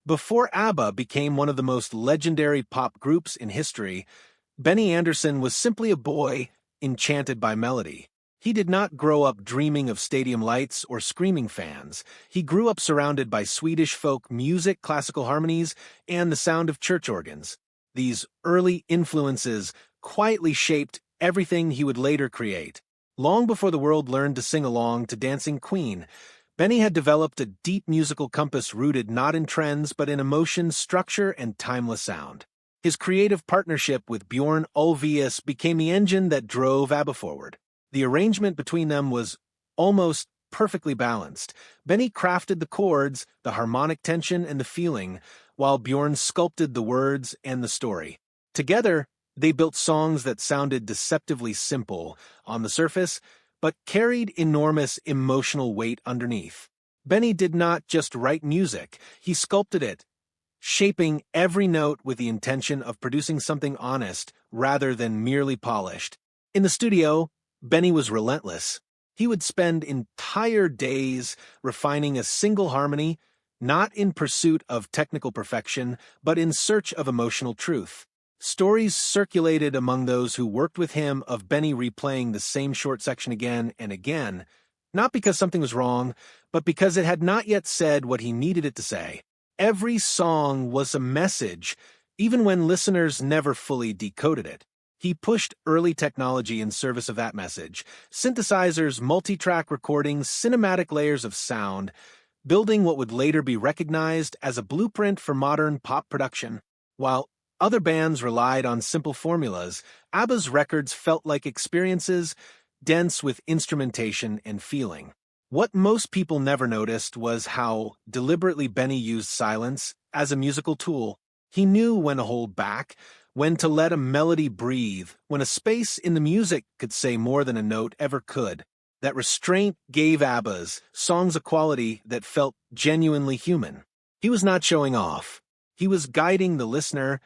Before ABBA became one of the most legendary pop groups in history, Benny Andersson was simply a boy enchanted by melody. He did not grow up dreaming of stadium lights or screaming fans. He grew up surrounded by Swedish folk music, classical harmonies, and the sound of church organs. These early influences quietly shaped everything he would later create. Long before the world learned to sing along to Dancing Queen, Benny had developed a deep musical compass rooted not in trends but in emotion, structure, and timeless sound. His creative partnership with Björn Ulvaeus became the engine that drove ABBA forward. The arrangement between them was almost perfectly balanced. Benny crafted the chords, the harmonic tension, and the feeling, while Björn sculpted the words and the story. Together, they built songs that sounded deceptively simple on the surface, but carried enormous emotional weight underneath. Benny did not just write music, he sculpted it, shaping every note with the intention of producing something honest rather than merely polished. In the studio, Benny was relentless. He would spend entire days refining a single harmony, not in pursuit of technical perfection, but in search of emotional truth. Stories circulated among those who worked with him of Benny replaying the same short section again and again, not because something was wrong, but because it had not yet said what he needed it to say. Every song was a message, even when listeners never fully decoded it. He pushed early technology in service of that message: synthesizers, multi-track recordings, cinematic layers of sound, building what would later be recognized as a blueprint for modern pop production. While other bands relied on simple formulas, ABBA's records felt like experiences, dense with instrumentation and feeling. What most people never noticed was how deliberately Benny used silence as a musical tool. He knew when to hold back, when to let a melody breathe, when a space in the music could say more than a note ever could. That restraint gave ABBA's songs a quality that felt genuinely human. He was not showing off. He was guiding the listener,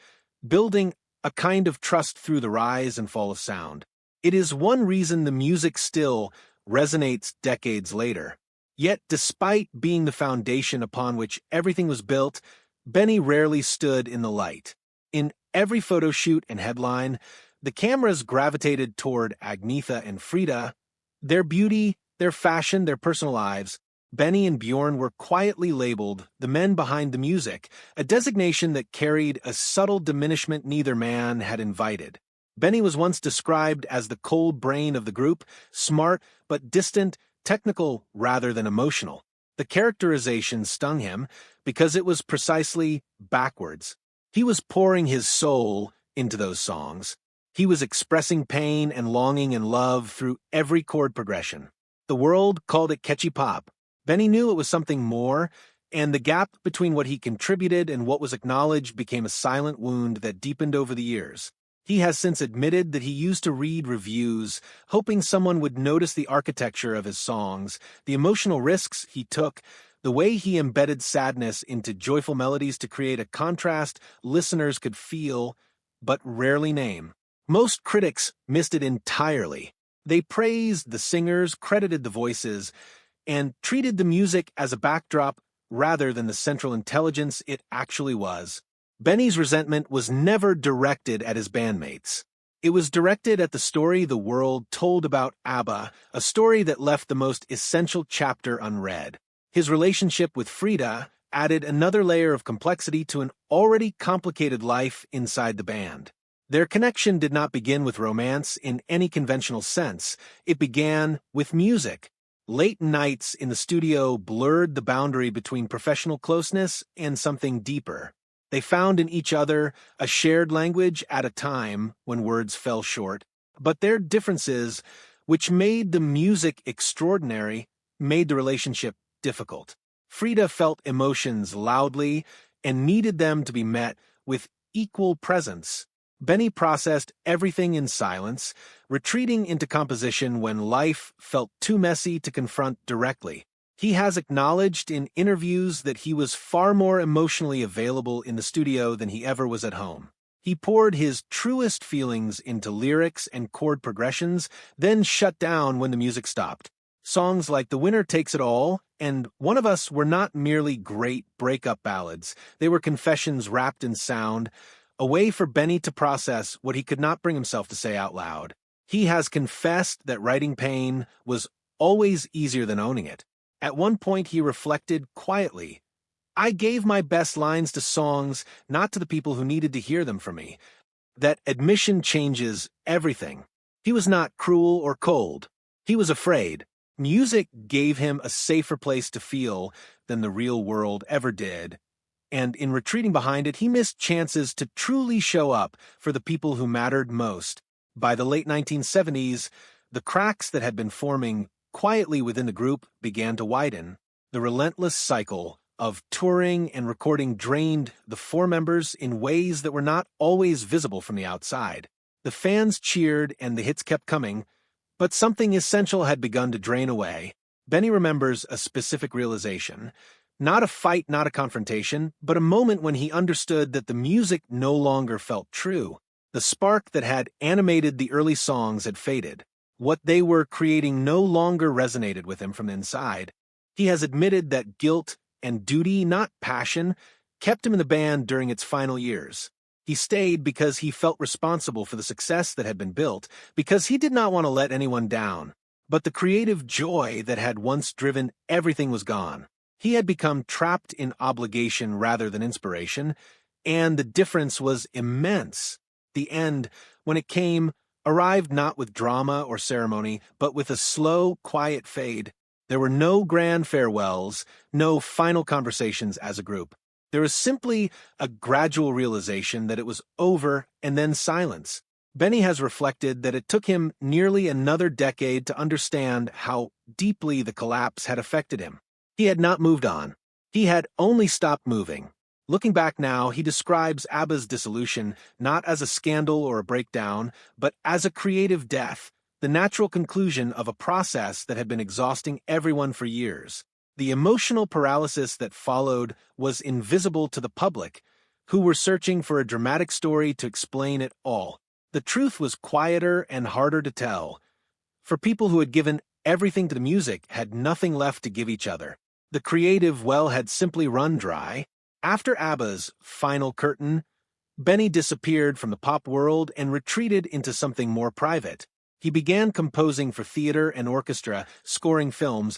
building a kind of trust through the rise and fall of sound. It is one reason the music still resonates decades later. Yet, despite being the foundation upon which everything was built, Benny rarely stood in the light. In every photo shoot and headline, the cameras gravitated toward Agnetha and Frida. Their beauty, their fashion, their personal lives. Benny and Björn were quietly labeled the men behind the music, a designation that carried a subtle diminishment neither man had invited. Benny was once described as the cold brain of the group, smart but distant, technical rather than emotional. The characterization stung him because it was precisely backwards. He was pouring his soul into those songs. He was expressing pain and longing and love through every chord progression. The world called it catchy pop. Benny knew it was something more, and the gap between what he contributed and what was acknowledged became a silent wound that deepened over the years. He has since admitted that he used to read reviews, hoping someone would notice the architecture of his songs, the emotional risks he took, the way he embedded sadness into joyful melodies to create a contrast listeners could feel, but rarely name. Most critics missed it entirely. They praised the singers, credited the voices, and treated the music as a backdrop rather than the central intelligence it actually was. Benny's resentment was never directed at his bandmates. It was directed at the story the world told about ABBA, a story that left the most essential chapter unread. His relationship with Frida added another layer of complexity to an already complicated life inside the band. Their connection did not begin with romance in any conventional sense. It began with music. Late nights in the studio blurred the boundary between professional closeness and something deeper. They found in each other a shared language at a time when words fell short. But their differences, which made the music extraordinary, made the relationship difficult. Frida felt emotions loudly and needed them to be met with equal presence. Benny processed everything in silence, retreating into composition when life felt too messy to confront directly. He has acknowledged in interviews that he was far more emotionally available in the studio than he ever was at home. He poured his truest feelings into lyrics and chord progressions, then shut down when the music stopped. Songs like The Winner Takes It All and One of Us were not merely great breakup ballads. They were confessions wrapped in sound, a way for Benny to process what he could not bring himself to say out loud. He has confessed that writing pain was always easier than owning it. At one point, he reflected quietly, "I gave my best lines to songs, not to the people who needed to hear them from me." That admission changes everything. He was not cruel or cold. He was afraid. Music gave him a safer place to feel than the real world ever did, and in retreating behind it, he missed chances to truly show up for the people who mattered most. By the late 1970s, the cracks that had been forming quietly within the group began to widen. The relentless cycle of touring and recording drained the four members in ways that were not always visible from the outside. The fans cheered and the hits kept coming, but something essential had begun to drain away. Benny remembers a specific realization. Not a fight, not a confrontation, but a moment when he understood that the music no longer felt true. The spark that had animated the early songs had faded. What they were creating no longer resonated with him from inside. He has admitted that guilt and duty, not passion, kept him in the band during its final years. He stayed because he felt responsible for the success that had been built, because he did not want to let anyone down. But the creative joy that had once driven everything was gone. He had become trapped in obligation rather than inspiration, and the difference was immense. The end, when it came, arrived not with drama or ceremony, but with a slow, quiet fade. There were no grand farewells, no final conversations as a group. There was simply a gradual realization that it was over and then silence. Benny has reflected that it took him nearly another decade to understand how deeply the collapse had affected him. He had not moved on. He had only stopped moving. Looking back now, he describes ABBA's dissolution not as a scandal or a breakdown, but as a creative death, the natural conclusion of a process that had been exhausting everyone for years. The emotional paralysis that followed was invisible to the public, who were searching for a dramatic story to explain it all. The truth was quieter and harder to tell. For people who had given everything to the music had nothing left to give each other. The creative well had simply run dry. After ABBA's final curtain, Benny disappeared from the pop world and retreated into something more private. He began composing for theater and orchestra, scoring films,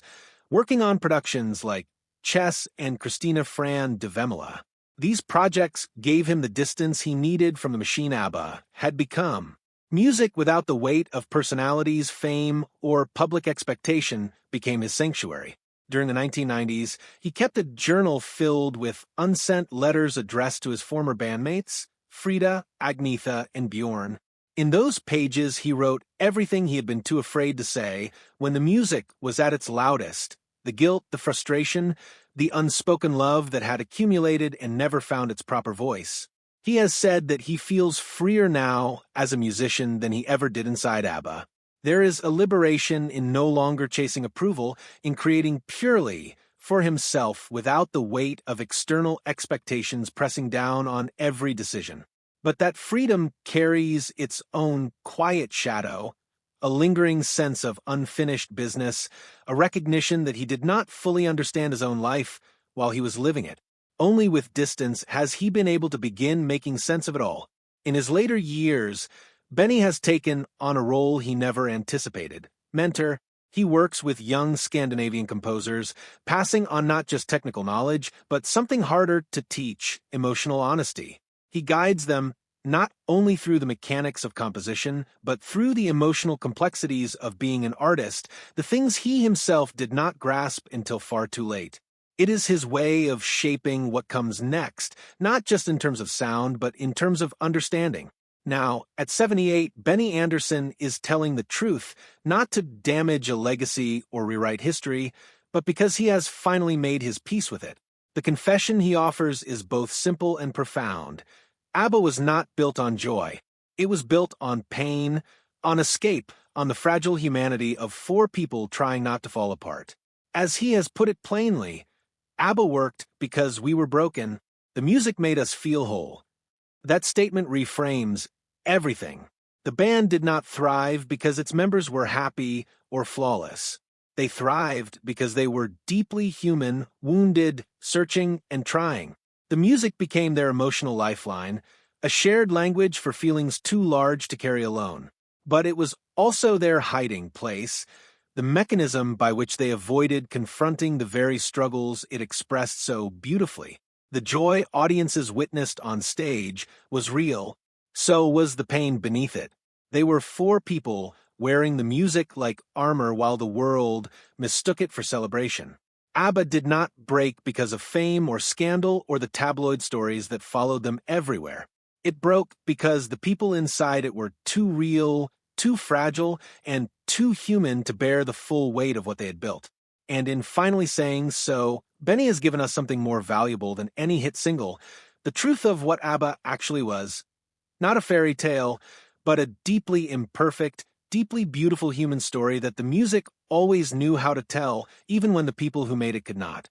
working on productions like Chess and Christina Fran de Vemela. These projects gave him the distance he needed from the machine ABBA had become. Music without the weight of personalities, fame, or public expectation became his sanctuary. During the 1990s, he kept a journal filled with unsent letters addressed to his former bandmates, Frida, Agnetha, and Bjorn. In those pages, he wrote everything he had been too afraid to say when the music was at its loudest. The guilt, the frustration, the unspoken love that had accumulated and never found its proper voice. He has said that he feels freer now as a musician than he ever did inside ABBA. There is a liberation in no longer chasing approval, in creating purely for himself without the weight of external expectations pressing down on every decision. But that freedom carries its own quiet shadow, a lingering sense of unfinished business, a recognition that he did not fully understand his own life while he was living it. Only with distance has he been able to begin making sense of it all. In his later years, Benny has taken on a role he never anticipated. Mentor, he works with young Scandinavian composers, passing on not just technical knowledge, but something harder to teach, emotional honesty. He guides them not only through the mechanics of composition, but through the emotional complexities of being an artist, the things he himself did not grasp until far too late. It is his way of shaping what comes next, not just in terms of sound, but in terms of understanding. Now, at 78, Benny Andersson is telling the truth, not to damage a legacy or rewrite history, but because he has finally made his peace with it. The confession he offers is both simple and profound. ABBA was not built on joy. It was built on pain, on escape, on the fragile humanity of four people trying not to fall apart. As he has put it plainly, ABBA worked because we were broken. The music made us feel whole. That statement reframes everything. The band did not thrive because its members were happy or flawless. They thrived because they were deeply human, wounded, searching, and trying. The music became their emotional lifeline, a shared language for feelings too large to carry alone. But it was also their hiding place, the mechanism by which they avoided confronting the very struggles it expressed so beautifully. The joy audiences witnessed on stage was real, so was the pain beneath it. They were four people wearing the music like armor while the world mistook it for celebration. ABBA did not break because of fame or scandal or the tabloid stories that followed them everywhere. It broke because the people inside it were too real, too fragile, and too human to bear the full weight of what they had built. And in finally saying so, Benny has given us something more valuable than any hit single, the truth of what ABBA actually was. Not a fairy tale, but a deeply imperfect, deeply beautiful human story that the music always knew how to tell, even when the people who made it could not.